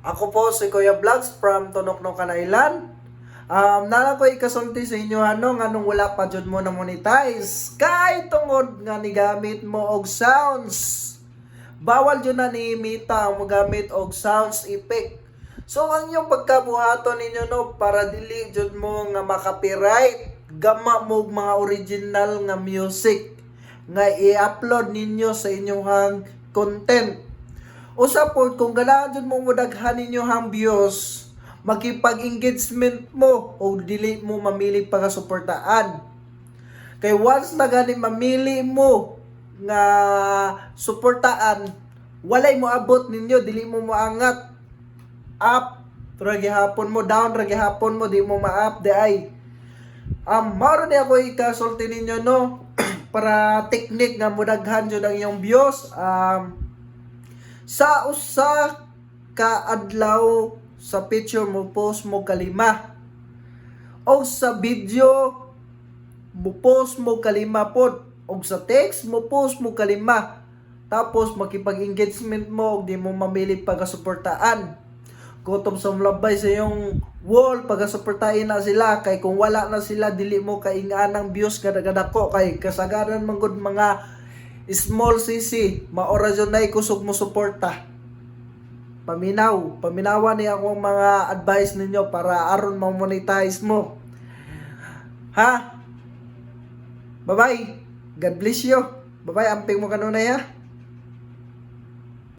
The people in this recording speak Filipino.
Ako po si Kuya Vlogs from Tonokno, Canailan. Nala ko ikasulti sa inyo anong wala pa jud mo na monetize. Kay tungod nga ni gamit mo og sounds. Bawal jud na ni Meta ang magamit og sounds effect. So ang inyong pagkabuhaton ninyo no para dili jud mo nga makapiright, gama mo og mga original nga music nga i-upload ninyo sa inyong content. Usa po kung ganahan jud mo mudaghan ninyo hang views, makipag-engagement mo o dili mo mamili pagasuportaan. Kay once na gani mamili mo nga suportaan, walay mo abot ninyo, dili mo maangat up ra gihapon mo, down ra gihapon mo, di mo ma-up di ay. Maro ni ako ikasulti ninyo no para technique nga mudaghan jud ang iyong views. Sa usa ka adlaw sa picture mo post mo kalima o sa video mo post mo kalima pod o sa text mo post mo kalima, tapos makipag-engagement mo og di mo mamili pagasuportaan. Kutob sa mulabay sa iyong wall pagasuportahin na sila, kay kung wala na sila dili mo kainganang views kada ko, kay kasagaran man gud mga small CC maora jud nay kusog mo suporta. Paminawan ni akong mga advice ninyo para aron ma-monetize mo. Ha? Bye bye. God bless you. Bye bye, amping mo kanunay ha.